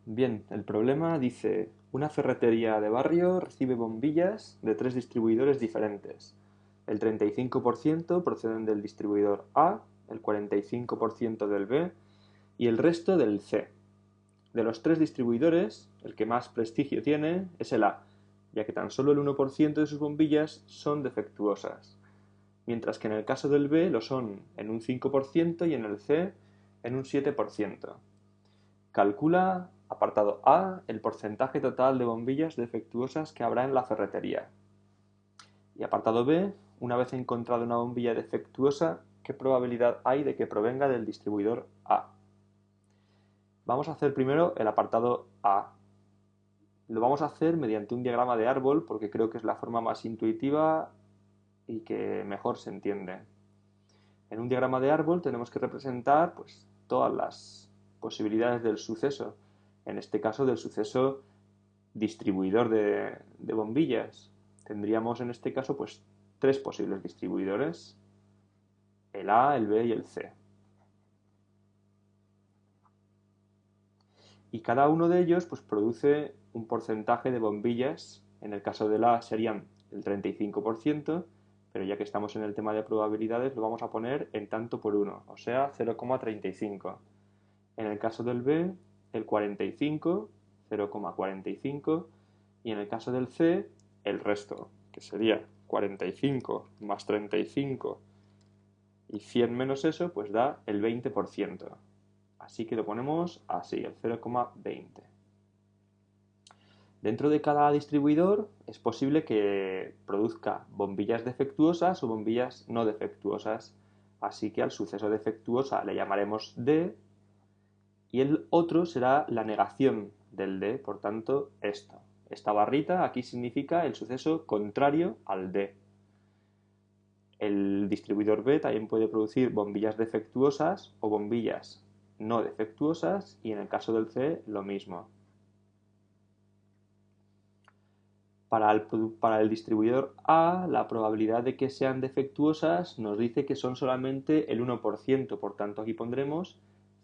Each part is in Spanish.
Bien, el problema dice, una ferretería de barrio recibe bombillas de tres distribuidores diferentes. El 35% proceden del distribuidor A, el 45% del B y el resto del C. De los tres distribuidores, el que más prestigio tiene es el A, ya que tan solo el 1% de sus bombillas son defectuosas, mientras que en el caso del B lo son en un 5% y en el C en un 7%. Calcula, apartado A, el porcentaje total de bombillas defectuosas que habrá en la ferretería. Y apartado B, una vez encontrada una bombilla defectuosa, ¿qué probabilidad hay de que provenga del distribuidor A? Vamos a hacer primero el apartado A. Lo vamos a hacer mediante un diagrama de árbol porque creo que es la forma más intuitiva y que mejor se entiende. En un diagrama de árbol tenemos que representar pues, todas las posibilidades del suceso, en este caso del suceso distribuidor de bombillas. Tendríamos en este caso pues tres posibles distribuidores, el A, el B y el C. Y cada uno de ellos pues produce un porcentaje de bombillas. En el caso del A serían el 35%, pero ya que estamos en el tema de probabilidades lo vamos a poner en tanto por uno, o sea 0,35. En el caso del B, el 45, 0,45, y en el caso del C, el resto, que sería 45 más 35 y 100 menos eso, pues da el 20%. Así que lo ponemos así, el 0,20. Dentro de cada distribuidor es posible que produzca bombillas defectuosas o bombillas no defectuosas. Así que al suceso defectuosa le llamaremos D y el otro será la negación del D, por tanto, esto. Esta barrita aquí significa el suceso contrario al D. El distribuidor B también puede producir bombillas defectuosas o bombillas no defectuosas y en el caso del C lo mismo. Para el distribuidor A, la probabilidad de que sean defectuosas nos dice que son solamente el 1%, por tanto aquí pondremos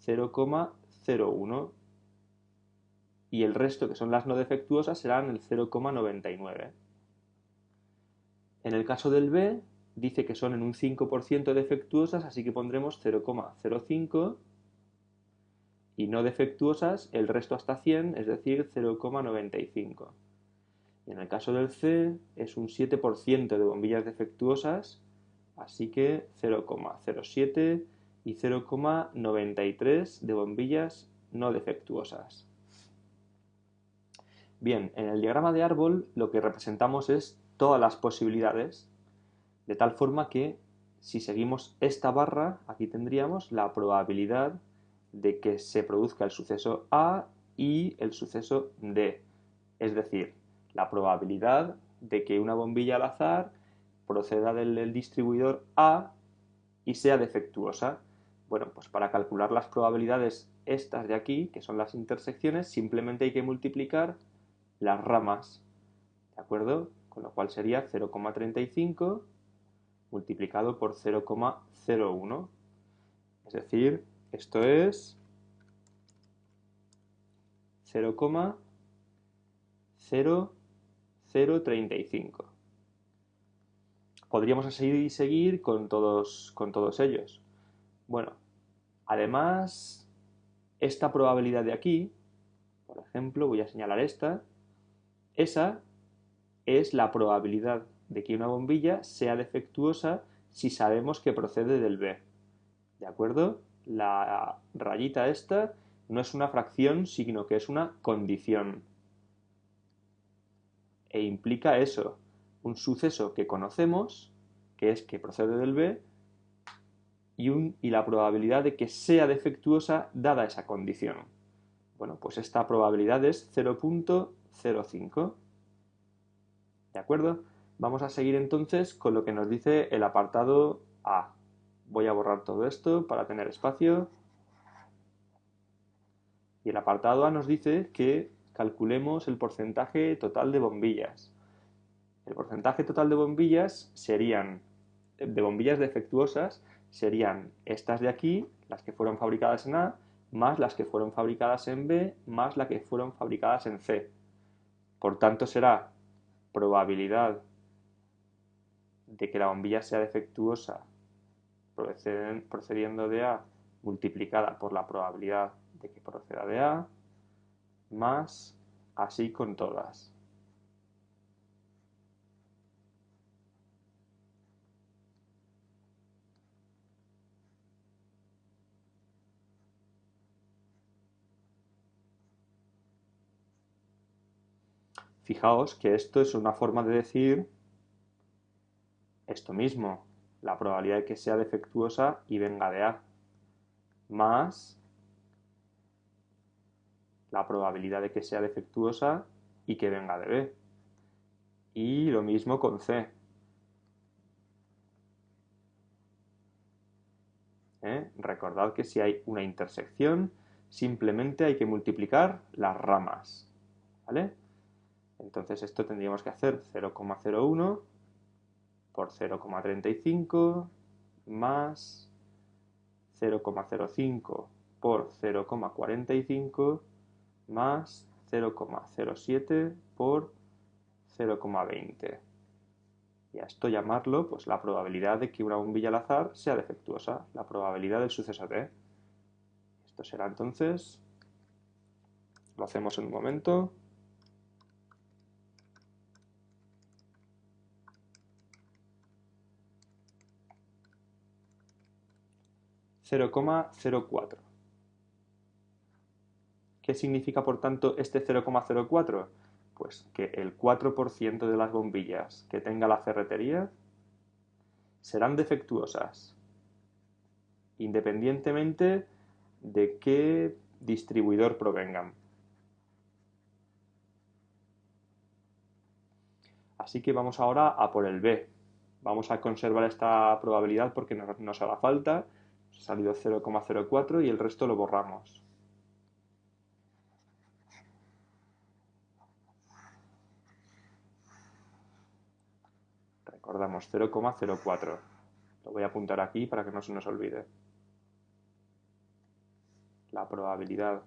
0,01 y el resto, que son las no defectuosas, serán el 0,99. En el caso del B, dice que son en un 5% defectuosas, así que pondremos 0,05 y no defectuosas el resto hasta 100, es decir, 0,95. Y en el caso del C es un 7% de bombillas defectuosas, así que 0,07 y 0,93 de bombillas no defectuosas. Bien, en el diagrama de árbol lo que representamos es todas las posibilidades, de tal forma que si seguimos esta barra, aquí tendríamos la probabilidad de que se produzca el suceso A y el suceso D. Es decir, la probabilidad de que una bombilla al azar proceda del distribuidor A y sea defectuosa. Bueno, pues para calcular las probabilidades estas de aquí, que son las intersecciones, simplemente hay que multiplicar las ramas, ¿de acuerdo? Con lo cual sería 0,35 multiplicado por 0,01. Es decir, esto es 0,0035. Podríamos seguir con todos ellos. Bueno, además, esta probabilidad de aquí, por ejemplo, voy a señalar esa es la probabilidad de que una bombilla sea defectuosa si sabemos que procede del B. ¿De acuerdo? La rayita esta no es una fracción, sino que es una condición. E implica eso, un suceso que conocemos, que es que procede del B, y la probabilidad de que sea defectuosa dada esa condición. Bueno, pues esta probabilidad es 0,05. ¿De acuerdo? Vamos a seguir entonces con lo que nos dice el apartado A. Voy a borrar todo esto para tener espacio. Y el apartado A nos dice que calculemos el porcentaje total de bombillas. El porcentaje total de bombillas de bombillas defectuosas serían estas de aquí, las que fueron fabricadas en A, más las que fueron fabricadas en B más las que fueron fabricadas en C. Por tanto, será probabilidad de que la bombilla sea defectuosa procediendo de A multiplicada por la probabilidad de que proceda de A más así con todas. Fijaos que esto es una forma de decir esto mismo, la probabilidad de que sea defectuosa y venga de A, más la probabilidad de que sea defectuosa y que venga de B. Y lo mismo con C. Recordad que si hay una intersección, simplemente hay que multiplicar las ramas. ¿Vale? Entonces esto tendríamos que hacer 0,01 por 0,35 más 0,05 por 0,45 más 0,07 por 0,20. Y a esto llamarlo pues la probabilidad de que una bombilla al azar sea defectuosa, la probabilidad del suceso T. Esto será entonces, lo hacemos en un momento, 0,04. ¿Qué significa, por tanto, este 0,04? Pues que el 4% de las bombillas que tenga la ferretería serán defectuosas, independientemente de qué distribuidor provengan. Así que vamos ahora a por el B. Vamos a conservar esta probabilidad porque nos hará falta. Ha salido 0,04 y el resto lo borramos. Recordamos 0,04. Lo voy a apuntar aquí para que no se nos olvide. La probabilidad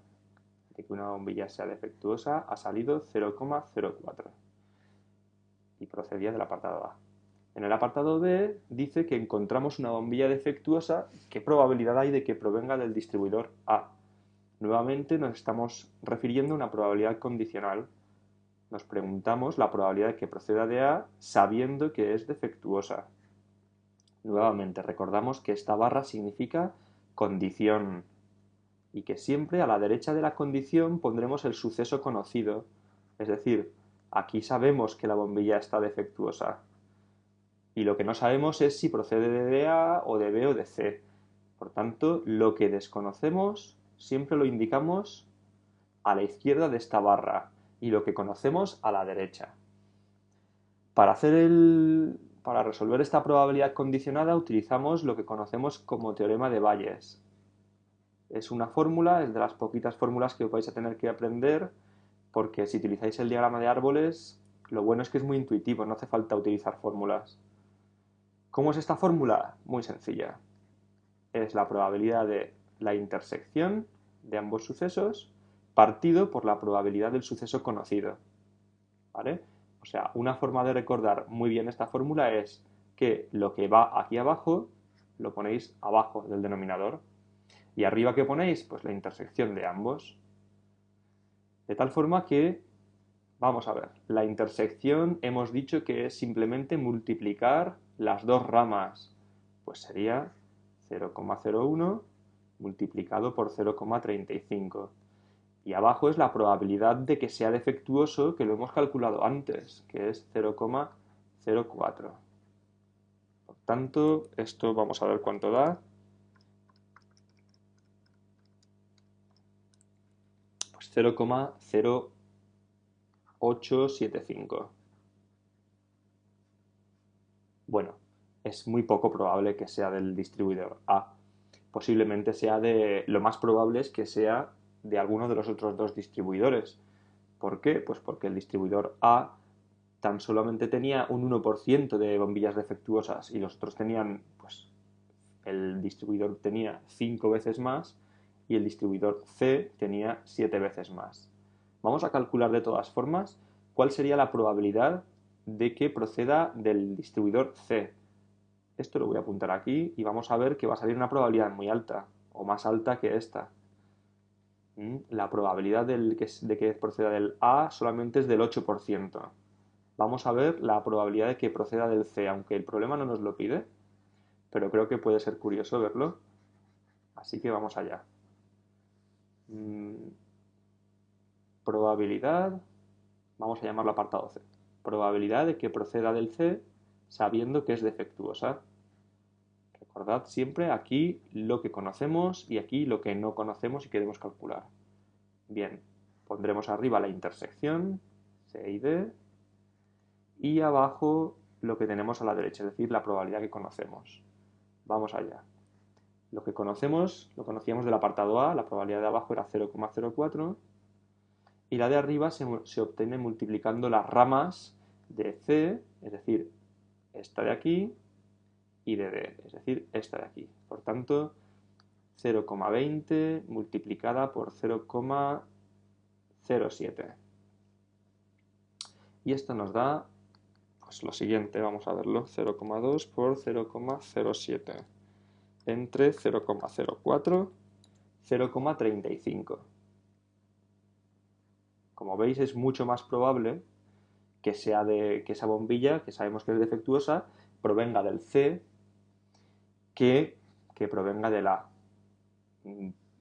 de que una bombilla sea defectuosa ha salido 0,04 y procedía del apartado A. En el apartado B dice que encontramos una bombilla defectuosa, ¿qué probabilidad hay de que provenga del distribuidor A? Nuevamente nos estamos refiriendo a una probabilidad condicional. Nos preguntamos la probabilidad de que proceda de A sabiendo que es defectuosa. Nuevamente recordamos que esta barra significa condición y que siempre a la derecha de la condición pondremos el suceso conocido. Es decir, aquí sabemos que la bombilla está defectuosa. Y lo que no sabemos es si procede de A o de B o de C. Por tanto, lo que desconocemos siempre lo indicamos a la izquierda de esta barra y lo que conocemos a la derecha. Para resolver esta probabilidad condicionada utilizamos lo que conocemos como teorema de Bayes. Es una fórmula, es de las poquitas fórmulas que vais a tener que aprender porque si utilizáis el diagrama de árboles, lo bueno es que es muy intuitivo, no hace falta utilizar fórmulas. ¿Cómo es esta fórmula? Muy sencilla. Es la probabilidad de la intersección de ambos sucesos partido por la probabilidad del suceso conocido. ¿Vale? O sea, una forma de recordar muy bien esta fórmula es que lo que va aquí abajo lo ponéis abajo del denominador. ¿Y arriba qué ponéis? Pues la intersección de ambos. De tal forma que, vamos a ver, la intersección hemos dicho que es simplemente multiplicar las dos ramas. Pues sería 0,01 multiplicado por 0,35. Y abajo es la probabilidad de que sea defectuoso, que lo hemos calculado antes, que es 0,04. Por tanto, esto vamos a ver cuánto da. Pues 0,0875. Bueno, es muy poco probable que sea del distribuidor A. Posiblemente sea de... Lo más probable es que sea de alguno de los otros dos distribuidores. ¿Por qué? Pues porque el distribuidor A tan solamente tenía un 1% de bombillas defectuosas y los otros tenían, pues, el distribuidor tenía 5 veces más y el distribuidor C tenía 7 veces más. Vamos a calcular de todas formas cuál sería la probabilidad de que proceda del distribuidor C. Esto lo voy a apuntar aquí y vamos a ver que va a salir una probabilidad muy alta, o más alta que esta. La probabilidad de que proceda del A solamente es del 8%. Vamos a ver la probabilidad de que proceda del C, aunque el problema no nos lo pide, pero creo que puede ser curioso verlo. Así que vamos allá. Probabilidad, vamos a llamarlo apartado C. Probabilidad de que proceda del C sabiendo que es defectuosa. Recordad siempre aquí lo que conocemos y aquí lo que no conocemos y queremos calcular. Bien, pondremos arriba la intersección, C y D, y abajo lo que tenemos a la derecha, es decir, la probabilidad que conocemos. Vamos allá. Lo que conocemos, lo conocíamos del apartado A, la probabilidad de abajo era 0,04 y la de arriba se obtiene multiplicando las ramas de C, es decir, esta de aquí, y de D, es decir, esta de aquí. Por tanto, 0,20 multiplicada por 0,07. Y esto nos da pues lo siguiente, vamos a verlo, 0,2 por 0,07 entre 0,04 0,35. Como veis, es mucho más probable que esa bombilla, que sabemos que es defectuosa, provenga del C que provenga del A.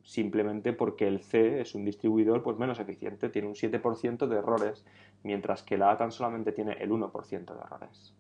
Simplemente porque el C es un distribuidor pues, menos eficiente, tiene un 7% de errores, mientras que el A tan solamente tiene el 1% de errores.